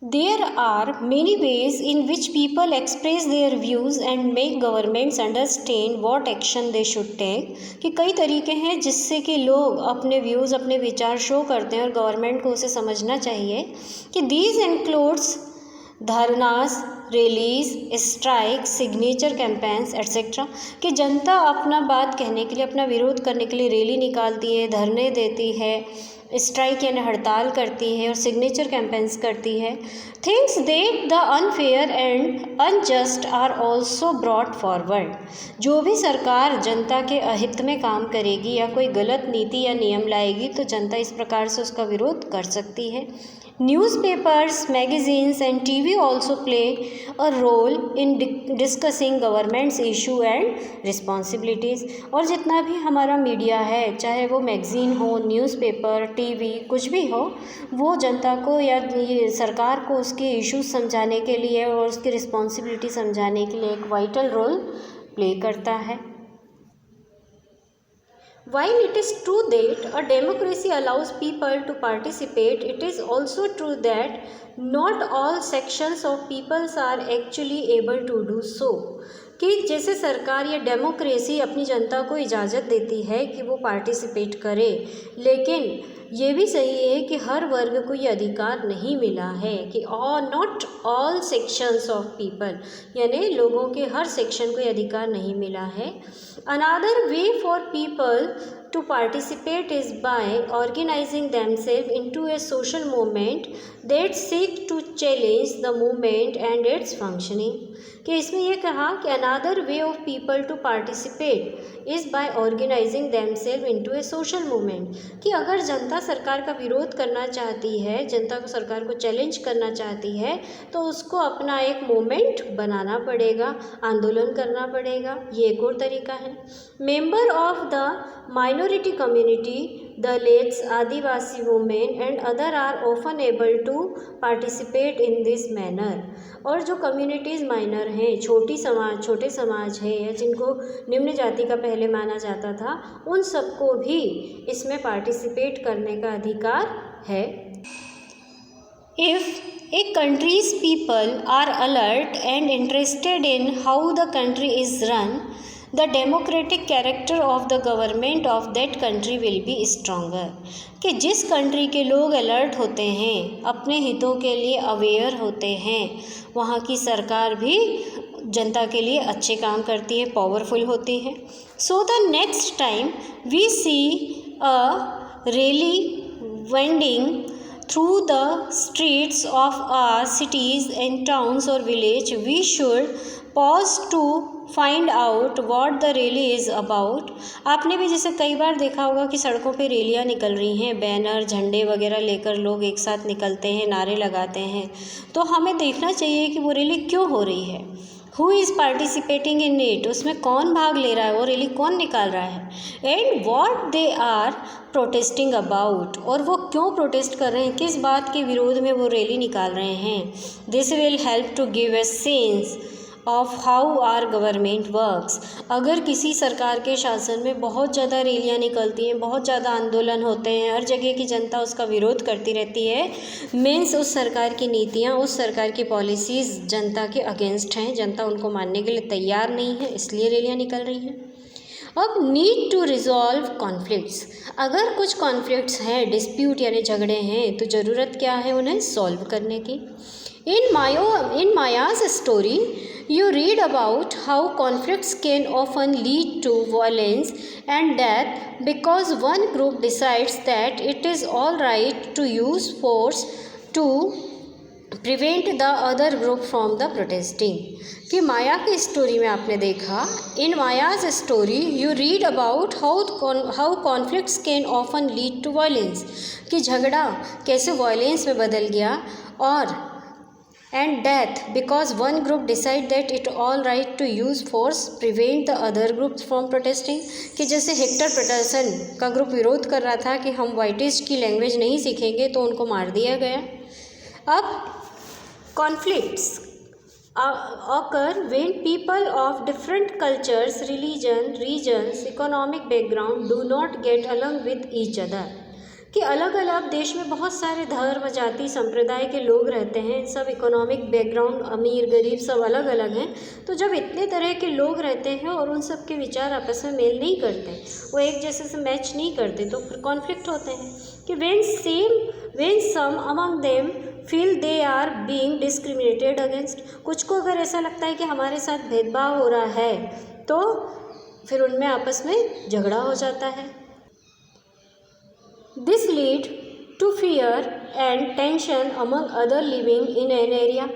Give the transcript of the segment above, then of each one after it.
There are many ways in which people express their views and make governments understand what action they should take. कि कई तरीके हैं जिससे कि लोग अपने व्यूज़ अपने विचार शो करते हैं और गवर्नमेंट को उसे समझना चाहिए कि these includes धरनास, rallies, strike, signature campaigns etcetera कि जनता अपना बात कहने के लिए अपना विरोध करने के लिए रैली निकालती है, धरने देती है, स्ट्राइक यानी हड़ताल करती है और सिग्नेचर कैंपेन्स करती है. Things that the unfair and unjust are also brought forward. जो भी सरकार जनता के अहित में काम करेगी या कोई गलत नीति या नियम लाएगी तो जनता इस प्रकार से उसका विरोध कर सकती है. Newspapers, magazines and TV also play a role in discussing government's issue and responsibilities. और जितना भी हमारा मीडिया है, चाहे वो मैगज़ीन हो, न्यूज़पेपर, टीवी, कुछ भी हो, वो जनता को या ये सरकार को उसके इश्यूज समझाने के लिए और उसकी रिस्पॉन्सिबिलिटी समझाने के लिए एक वाइटल रोल प्ले करता है. While it is true that a democracy allows people to participate, it is also true that not all sections of people are actually able to do so. कि जैसे सरकार या डेमोक्रेसी अपनी जनता को इजाज़त देती है कि वो पार्टिसिपेट करे, लेकिन ये भी सही है कि हर वर्ग को ये अधिकार नहीं मिला है कि not all sections of people यानी लोगों के हर सेक्शन को ये अधिकार नहीं मिला है. Another way for people to participate is by organizing themselves into a social movement that seek to challenge the movement and its functioning. कि इसमें यह कहा कि another way of people to participate is by organizing themselves into a social movement. कि अगर जनता सरकार का विरोध करना चाहती है, जनता को सरकार को चैलेंज करना चाहती है तो उसको अपना एक मूवमेंट बनाना पड़ेगा, आंदोलन करना पड़ेगा. ये एक और तरीका है. Member of the minority community, Dalits, Adivasi women and other are often able to participate in this manner. और जो कम्युनिटीज़ माइनर हैं, छोटे समाज हैं या जिनको निम्न जाति का पहले माना जाता था, उन सबको भी इसमें पार्टिसिपेट करने का अधिकार है. If a country's people are alert and interested in how the country is run, the democratic character of the government of that country will be stronger. कि जिस कंट्री के लोग अलर्ट होते हैं, अपने हितों के लिए अवेयर होते हैं, वहाँ की सरकार भी जनता के लिए अच्छे काम करती है, पावरफुल होती है. So the next time we see a rally wending through the streets of our cities and towns or village, we should pause to find out what the rally is about. आपने भी जैसे कई बार देखा होगा कि सड़कों पे रैलियाँ निकल रही हैं, बैनर झंडे वगैरह लेकर लोग एक साथ निकलते हैं, नारे लगाते हैं, तो हमें देखना चाहिए कि वो रैली क्यों हो रही है. Who is participating in it, उसमें कौन भाग ले रहा है, वो रैली कौन निकाल रहा है. And what they are protesting about, और वो क्यों प्रोटेस्ट कर रहे हैं, किस बात के विरोध में वो रैली निकाल रहे हैं. This will help to give a sense of how our government works. अगर किसी सरकार के शासन में बहुत ज़्यादा रैलियाँ निकलती हैं, बहुत ज़्यादा आंदोलन होते हैं, हर जगह की जनता उसका विरोध करती रहती है, मीन्स उस सरकार की नीतियाँ, उस सरकार की पॉलिसीज़ जनता के अगेंस्ट हैं, जनता उनको मानने के लिए तैयार नहीं है, इसलिए रैलियाँ निकल रही हैं. अब नीड टू रिजॉल्व कॉन्फ्लिक्ट्स, अगर कुछ कॉन्फ्लिक्ट्स हैं, डिस्प्यूट यानी झगड़े हैं, तो ज़रूरत क्या है उन्हें सॉल्व करने की. In Maya's story, you read about how conflicts can often lead to violence and death because one group decides that it is all right to use force to prevent the other group from the protesting. कि माया की story में आपने देखा, in Maya's story you read about how conflicts can often lead to violence, कि झगड़ा कैसे violence में बदल गया, और and death because one group decide that it all right to use force prevent the other groups from protesting. कि जैसे Hector Patterson का ग्रुप विरोध कर रहा था कि हम वाइटिस्ट की लैंग्वेज नहीं सीखेंगे तो उनको मार दिया गया. अब conflicts occur when people of different cultures, regions, economic background do not get along with each other. कि अलग अलग देश में बहुत सारे धर्म, जाति, संप्रदाय के लोग रहते हैं, सब इकोनॉमिक बैकग्राउंड, अमीर गरीब सब अलग अलग हैं। तो जब इतने तरह के लोग रहते हैं और उन सब के विचार आपस में मेल नहीं करते, वो एक जैसे से मैच नहीं करते, तो फिर कॉन्फ्लिक्ट होते हैं कि when some among them feel they are being discriminated against, कुछ को अगर ऐसा लगता है कि हमारे साथ भेदभाव हो रहा है तो फिर उनमें आपस में झगड़ा हो जाता है। This lead to fear and tension among other living in an area,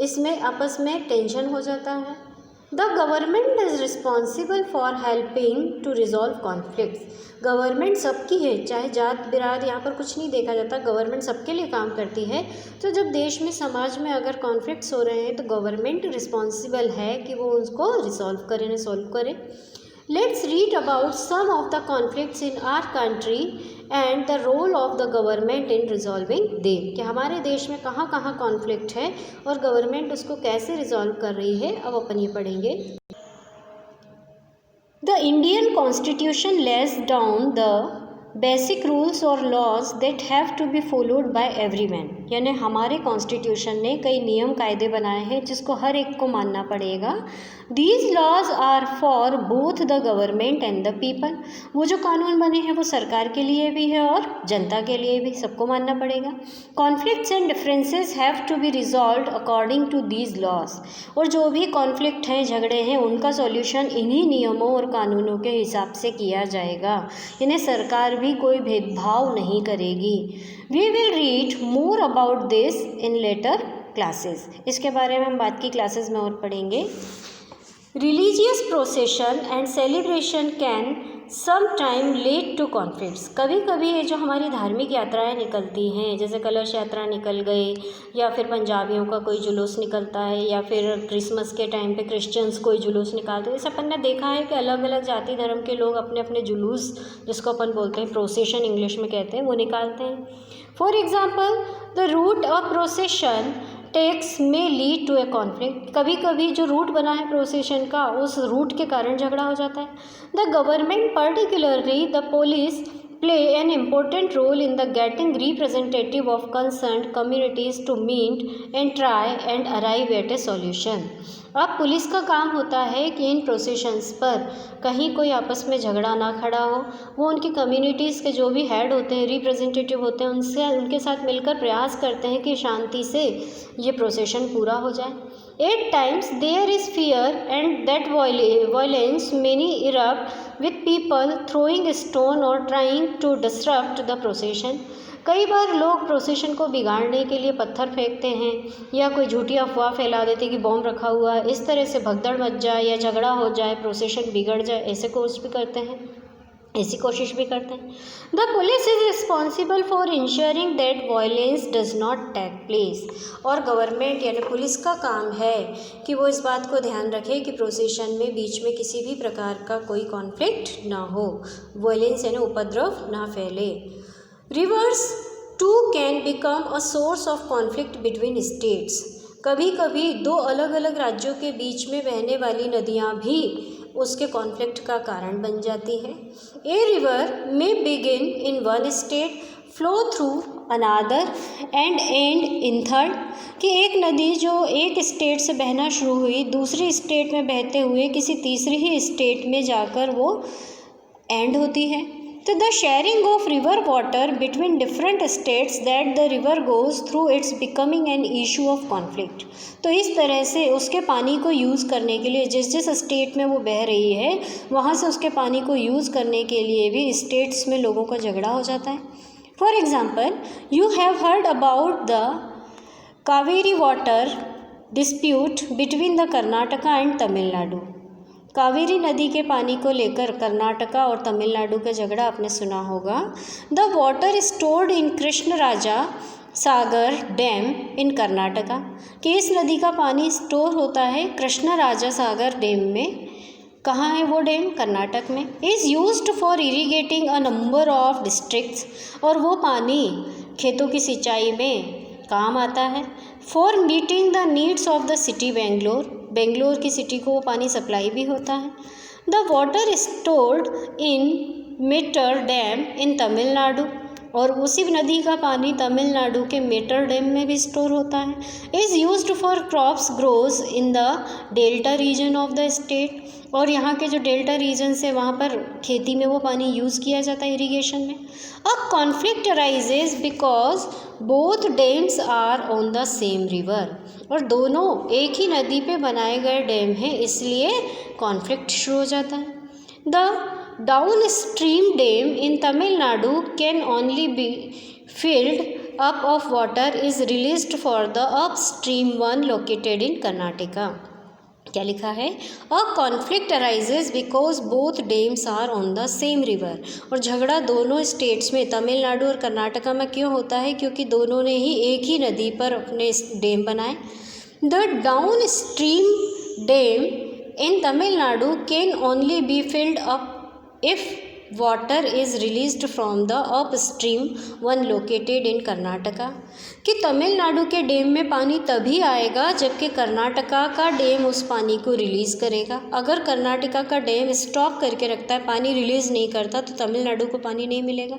इसमें आपस में टेंशन हो जाता है। The government is responsible for helping to resolve conflicts, government सबकी है, चाहे जात बिराद यहाँ पर कुछ नहीं देखा जाता, गवर्नमेंट सबके लिए काम करती है। तो जब देश में समाज में अगर कॉन्फ्लिक्ट्स हो रहे हैं तो गवर्नमेंट रिस्पॉन्सिबल है कि वो उसको रिसॉल्व करे, सॉल्व करे। Let's read about some of the conflicts in our country and the role of the government in resolving them, कि हमारे देश में कहाँ कहाँ कॉन्फ्लिक्ट है और गवर्नमेंट उसको कैसे रिजॉल्व कर रही है, अब अपन ये पढ़ेंगे। The Indian Constitution lays down the basic rules और laws that have to be followed by everyone, यानी हमारे कॉन्स्टिट्यूशन ने कई नियम कायदे बनाए हैं जिसको हर एक को मानना पड़ेगा। These laws are for both the government and the people, वो जो कानून बने हैं वो सरकार के लिए भी है और जनता के लिए भी, सबको मानना पड़ेगा। Conflicts and differences have to be resolved according to these laws, और जो भी कॉन्फ्लिक्ट हैं, झगड़े हैं, उनका सॉल्यूशन इन्हीं नियमों और कानूनों के हिसाब से किया जाएगा, इन्हें सरकार भी कोई भेदभाव नहीं करेगी। We will read more about this in later classes, इसके बारे में हम बाद की क्लासेस में और पढ़ेंगे। Religious procession and celebration can sometime lead to conflicts, कभी कभी ये जो हमारी धार्मिक यात्राएं निकलती हैं, जैसे कलश यात्रा निकल गई, या फिर पंजाबियों का कोई जुलूस निकलता है, या फिर क्रिसमस के टाइम पे क्रिश्चियंस कोई जुलूस निकालते हैं, जैसे अपन ने देखा है कि अलग अलग जाति धर्म के लोग अपने अपने जुलूस, जिसको अपन बोलते हैं प्रोसेशन इंग्लिश में कहते हैं, वो निकालते हैं। For example the route of procession takes may lead to a conflict, कभी कभी जो रूट बना है प्रोसेशन का, उस रूट के कारण झगड़ा हो जाता है। The government particularly the police play an important role in the getting representative of concerned communities to meet and try and arrive at a solution. अब पुलिस का काम होता है कि इन प्रोसेशंस पर कहीं कोई आपस में झगड़ा ना खड़ा हो, वो उनकी कम्युनिटीज़ के जो भी हेड होते हैं, रिप्रेजेंटेटिव होते हैं, उनके साथ मिलकर प्रयास करते हैं कि शांति से ये प्रोसेशन पूरा हो जाए। At times there is fear and that violence many erupt with people throwing stone और trying to disrupt the procession, कई बार लोग प्रोसेशन को बिगाड़ने के लिए पत्थर फेंकते हैं या कोई झूठी अफवाह फैला देते हैं कि बॉम्ब रखा हुआ है, इस तरह से भगदड़ मच जाए या झगड़ा हो जाए, प्रोसेशन बिगड़ जाए, ऐसी कोशिश भी करते हैं। The police is responsible for ensuring that violence does not take place, और गवर्नमेंट यानी पुलिस का काम है कि वो इस बात को ध्यान रखे कि प्रोसेशन में बीच में किसी भी प्रकार का कोई कॉन्फ्लिक्ट ना हो, वायलेंस यानी उपद्रव ना फैले। Rivers too can become a source of conflict between states, कभी कभी दो अलग अलग राज्यों के बीच में बहने वाली नदियाँ भी उसके कॉन्फ्लिक्ट का कारण बन जाती है। A river may begin in one state, flow through another and and in third, कि एक नदी जो एक स्टेट से बहना शुरू हुई दूसरी स्टेट में बहते हुए किसी तीसरी ही स्टेट में जाकर वो एंड होती है। तो the sharing of river water between different states that the river goes through it's becoming an issue of conflict, तो इस तरह से उसके पानी को यूज़ करने के लिए जिस जिस स्टेट में वो बह रही है वहाँ से उसके पानी को यूज़ करने के लिए भी स्टेट्स में लोगों का झगड़ा हो जाता है। For example you have heard about the Kaveri water dispute between the Karnataka and Tamil Nadu, Kaveri नदी के पानी को लेकर कर्नाटका और तमिलनाडु का झगड़ा आपने सुना होगा। The water stored in Krishna Raja Sagar dam in Karnataka, कि इस नदी का पानी स्टोर होता है कृष्ण राजा सागर डैम में, कहाँ है वो डैम? कर्नाटक में। Is used for irrigating a number of districts, और वो पानी खेतों की सिंचाई में काम आता है। For meeting the needs of the city Bangalore की सिटी को वो पानी सप्लाई भी होता है। The water stored in Mettur dam in Tamil Nadu, और उसी नदी का पानी तमिलनाडु के मेटर डैम में भी स्टोर होता है। Is used for crops grows in the delta region of the state, और यहाँ के जो डेल्टा रीजन्स है वहाँ पर खेती में वो पानी यूज़ किया जाता है इरिगेशन में। A conflict arises because both dams are on the same river, और दोनों एक ही नदी पे बनाए गए डैम हैं, इसलिए कॉन्फ्लिक्ट शुरू हो जाता है। The downstream dam in Tamil Nadu can only be filled up of water is released for the upstream one located in Karnataka। क्या लिखा है? A conflict arises because both dams are on the same river, और झगड़ा दोनों states में तमिलनाडु और कर्नाटका में क्यों होता है? क्योंकि दोनों ने ही एक ही नदी पर अपने डैम बनाए। The down stream dam in Tamil Nadu can only be filled up if water is released from the upstream one located in Karnataka, कि तमिलनाडु के डैम में पानी तभी आएगा जबकि कर्नाटका का डैम उस पानी को रिलीज़ करेगा। अगर कर्नाटका का डैम स्टॉप करके रखता है, पानी रिलीज़ नहीं करता, तो तमिलनाडु को पानी नहीं मिलेगा,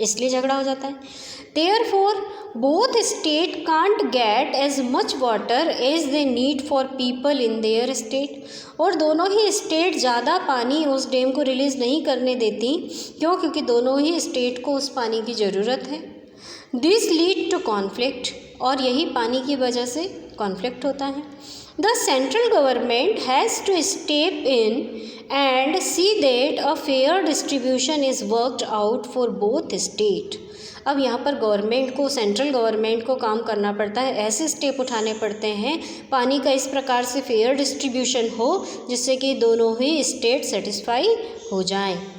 इसलिए झगड़ा हो जाता है। Therefore, both state can't get as much water as they need for people in their state, और दोनों ही स्टेट ज़्यादा पानी उस डैम को रिलीज़ नहीं करने देती। क्यों? क्योंकि दोनों ही स्टेट को उस पानी की ज़रूरत है। दिस लीड टू कॉन्फ्लिक्ट, और यही पानी की वजह से कॉन्फ्लिक्ट होता है। The central government has to step in and see that a fair distribution is worked out for both state. अब यहाँ पर गवर्नमेंट को, सेंट्रल गवर्नमेंट को काम करना पड़ता है, ऐसे स्टेप उठाने पड़ते हैं पानी का इस प्रकार से फेयर डिस्ट्रीब्यूशन हो जिससे कि दोनों ही स्टेट सेटिस्फाई हो जाएं।